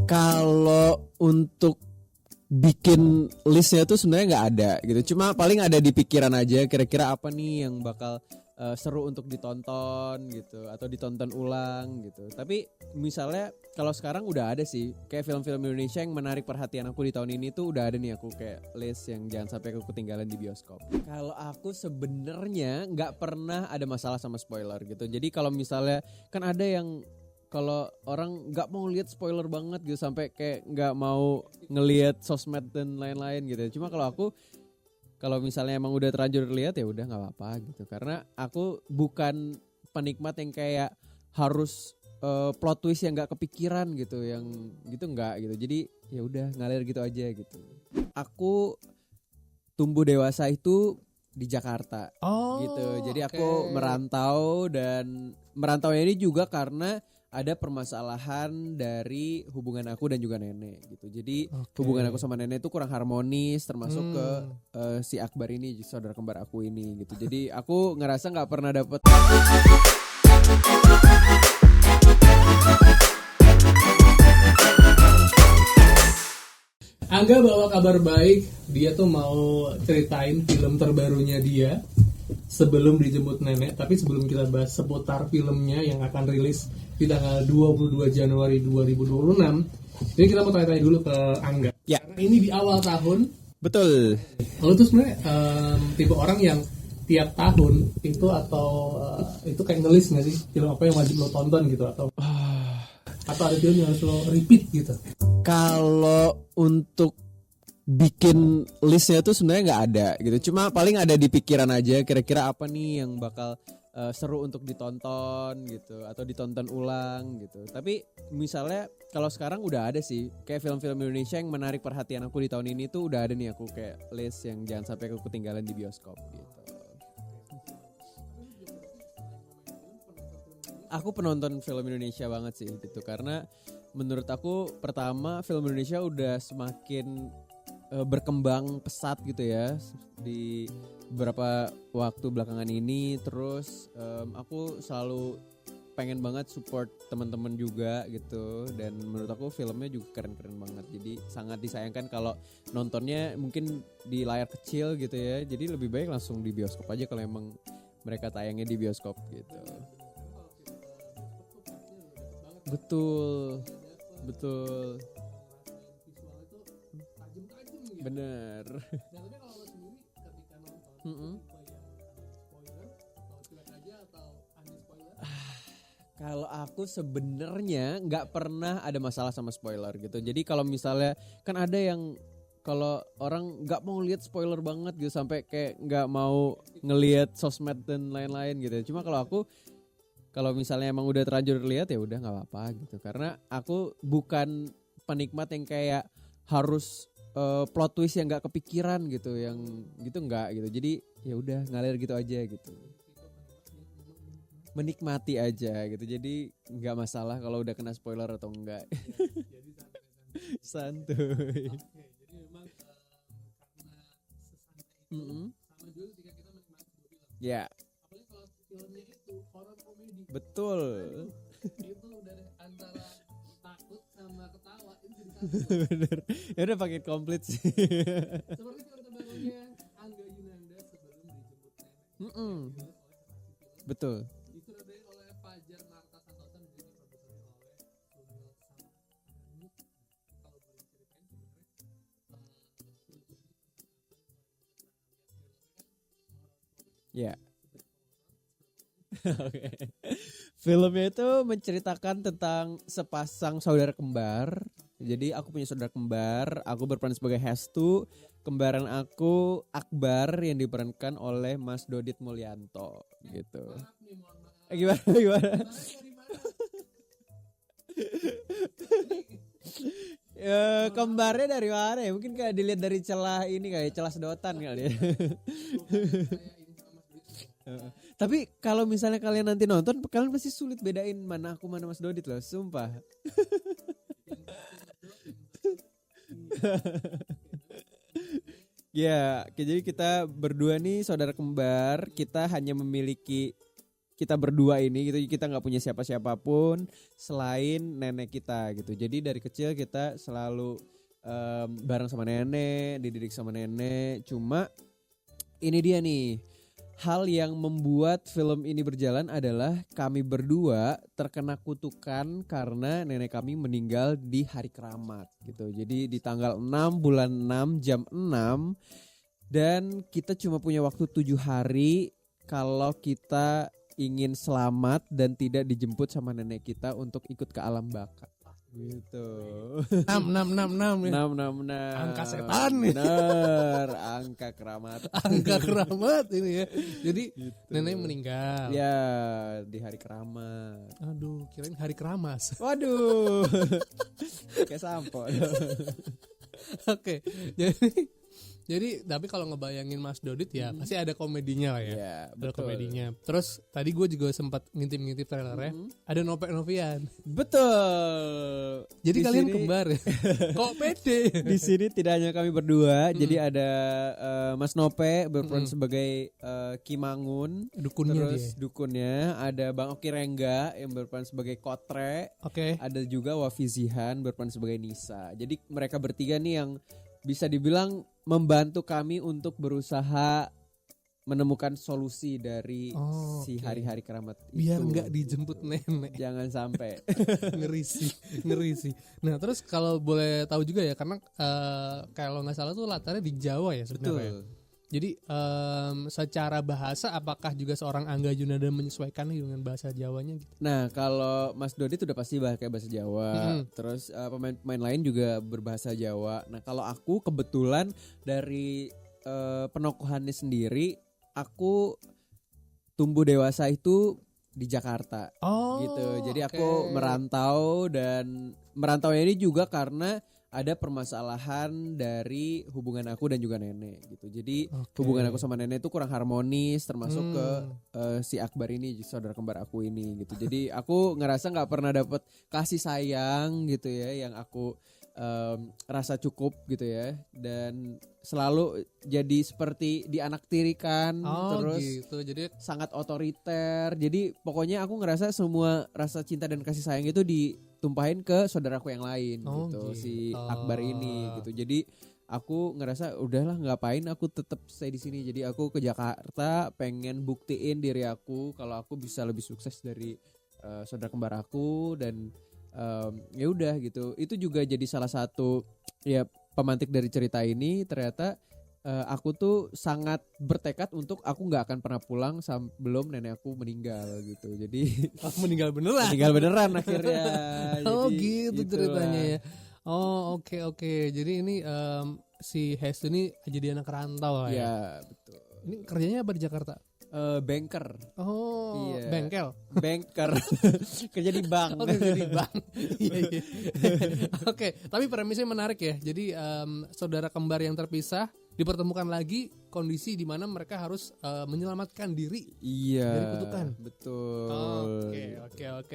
Kalau untuk bikin listnya tuh sebenarnya nggak ada gitu. Cuma paling ada di pikiran aja kira-kira apa nih yang bakal seru untuk ditonton gitu atau ditonton ulang gitu. Tapi misalnya kalau sekarang udah ada sih kayak film-film Indonesia yang menarik perhatian aku di tahun ini tuh udah ada nih aku kayak list yang jangan sampai aku ketinggalan di bioskop. Kalau aku sebenarnya nggak pernah ada masalah sama spoiler gitu. Jadi kalau misalnya kan ada yang kalau orang nggak mau lihat spoiler banget gitu sampai kayak nggak mau ngelihat sosmed dan lain-lain gitu. Cuma kalau misalnya emang udah terlanjur lihat ya udah nggak apa-apa gitu. Karena aku bukan penikmat yang kayak harus plot twist yang nggak kepikiran gitu, yang gitu nggak gitu. Jadi ya udah ngalir gitu aja gitu. Aku tumbuh dewasa itu di Jakarta gitu. Jadi aku merantau dan merantaunya ini juga karena ada permasalahan dari hubungan aku dan juga nenek gitu. Jadi hubungan aku sama nenek itu kurang harmonis termasuk ke si Akbar ini saudara kembar aku ini gitu. Jadi aku ngerasa nggak pernah dapet. Angga bawa kabar baik, dia tuh mau ceritain film terbarunya dia sebelum dijemput nenek. Tapi sebelum kita bahas seputar filmnya yang akan rilis di tanggal 22 Januari 2026, jadi kita mau tanya-tanya dulu ke Angga. Ya. Karena ini di awal tahun. Betul. Kalau tuh sebenarnya tipe orang yang tiap tahun itu atau itu kayak ngelis nggak sih film apa yang wajib lo tonton gitu atau ada film yang harus lo repeat gitu? Kalau untuk bikin listnya tuh sebenarnya nggak ada gitu. Cuma paling ada di pikiran aja kira-kira apa nih yang bakal seru untuk ditonton gitu atau ditonton ulang gitu. Tapi misalnya kalau sekarang udah ada sih kayak film-film Indonesia yang menarik perhatian aku di tahun ini tuh udah ada nih aku kayak list yang jangan sampai aku ketinggalan di bioskop gitu. Aku penonton film Indonesia banget sih gitu karena menurut aku pertama film Indonesia udah semakin berkembang pesat gitu ya di beberapa waktu belakangan ini. Terus aku selalu pengen banget support teman-teman juga gitu dan menurut aku filmnya juga keren-keren banget. Jadi sangat disayangkan kalau nontonnya mungkin di layar kecil gitu ya. Jadi lebih baik langsung di bioskop aja kalau emang mereka tayangnya di bioskop gitu. Betul. Bener. Nah, tapi kalau lo sendiri ketika nonton spoiler atau cuek aja atau anti spoiler? Kalau aku sebenarnya nggak pernah ada masalah sama spoiler gitu. Jadi kalau misalnya kan ada yang kalau orang nggak mau lihat spoiler banget gitu sampai kayak nggak mau ngelihat sosmed dan lain-lain gitu. Cuma kalau misalnya emang udah terlanjur lihat ya udah nggak apa-apa gitu. Karena aku bukan penikmat yang kayak harus plot twist yang nggak kepikiran gitu, yang gitu nggak gitu. Jadi ya udah ngalir gitu aja gitu. Menikmati aja gitu. Jadi nggak masalah kalau udah kena spoiler atau enggak. Jadi Santuy. jadi memang karena sesantai sama juga ketika kita menikmati sebuah film. Ya. Apalagi kalau filmnya itu horror komedi. Betul. Itu dari antara takut sama ketawa itu jadi satu. Bener. Ya udah paket komplit sih. Seperti film terbarunya Angga Yunanda sebelum dijemput nenek. Betul. Disutradarai oleh Fajar Marta Santosa dan diproduksi oleh Sunil Samani. Kalau boleh diceritain sebenarnya Ya. Oke. Filmnya itu menceritakan tentang sepasang saudara kembar. Jadi aku punya saudara kembar, aku berperan sebagai Hestu, kembaran aku Akbar yang diperankan oleh Mas Dodit Mulyanto gitu. Gimana? Ya, kembarnya dari mana ya? Mungkin kayak dilihat dari celah ini kayak celah sedotan kali ya. Tapi kalau misalnya kalian nanti nonton, kalian pasti sulit bedain mana aku mana Mas Dodit loh, sumpah. Ya, jadi kita berdua nih saudara kembar, kita hanya memiliki kita berdua ini gitu, kita nggak punya siapa-siapapun selain nenek kita gitu. Jadi dari kecil kita selalu bareng sama nenek, dididik sama nenek. Cuma ini dia nih, hal yang membuat film ini berjalan adalah kami berdua terkena kutukan karena nenek kami meninggal di hari keramat gitu. Jadi di tanggal 6 bulan 6 jam 6, dan kita cuma punya waktu 7 hari kalau kita ingin selamat dan tidak dijemput sama nenek kita untuk ikut ke alam baka. Gitu. 6 ya. 6. Angka setan nih. Bener, angka keramat. Angka keramat ini ya. Jadi Gitu. nenek meninggal. Ya, di hari keramat. Aduh, kirain hari keramas. Waduh. Kayak sampo. Oke. Jadi tapi kalau ngebayangin Mas Dodit ya pasti ada komedinya lah ya. Ya, Ada betul. komedinya. Terus tadi gue juga sempat ngintip-ngintip trailernya. Ada Novian. Betul. Jadi Di kalian sini- kembar ya? Kok pede? Di sini tidak hanya kami berdua, jadi ada Mas Nope berperan sebagai Kimangun, Dukunnya terus dia. dukunnya ada Bang Oki Rengga yang berperan sebagai Kotre, Oke. ada juga Wafizihan berperan sebagai Nisa. Jadi mereka bertiga nih yang bisa dibilang membantu kami untuk berusaha menemukan solusi dari Oh, si oke. hari-hari keramat Biar itu. nggak dijemput nenek. Jangan sampai. ngeri sih. Nah terus kalau boleh tahu juga ya, karena kalau nggak salah tuh latarnya di Jawa ya sebenarnya. Betul. Jadi secara bahasa apakah juga seorang Angga Junada menyesuaikan dengan bahasa Jawanya gitu? Nah, kalau Mas Dodi itu udah pasti pakai bahasa Jawa. Terus pemain-pemain lain juga berbahasa Jawa. Nah, kalau aku kebetulan dari penokohannya sendiri, aku tumbuh dewasa itu di Jakarta. Oh, Gitu. Jadi oke. aku merantau, dan merantaunya ini juga karena ada permasalahan dari hubungan aku dan juga nenek gitu. Jadi Oke. hubungan aku sama nenek itu kurang harmonis, termasuk ke si Akbar ini, saudara kembar aku ini gitu. Jadi aku ngerasa nggak pernah dapet kasih sayang gitu ya, yang aku rasa cukup gitu ya, dan selalu jadi seperti dianaktirikan, Oh terus gitu. Jadi sangat otoriter. Jadi pokoknya aku ngerasa semua rasa cinta dan kasih sayang itu ditumpahin ke saudaraku yang lain Oh, gitu, gitu. si Akbar ini gitu. Jadi aku ngerasa udahlah, ngapain aku tetap stay di sini. Jadi aku ke Jakarta pengen buktiin diri aku kalau aku bisa lebih sukses dari saudara kembar aku, dan ya udah gitu. Itu juga jadi salah satu ya pemantik dari cerita ini. Ternyata aku tuh sangat bertekad untuk aku nggak akan pernah pulang sebelum nenek aku meninggal gitu. Jadi meninggal beneran. meninggal beneran akhirnya. Oh Jadi, gitu gitulah. ceritanya ya. Oh oke. Jadi ini si Hestu ini jadi anak rantau lah ya. Ya betul. Ini kerjanya apa di Jakarta? Banker, Oh, Iya. bengkel. banker, kerja di bank. Oke, jadi bang. Iya. Oke, tapi premisnya menarik ya. Jadi saudara kembar yang terpisah dipertemukan lagi, kondisi di mana mereka harus menyelamatkan diri. Iya. Dari kutukan. Betul. Oke.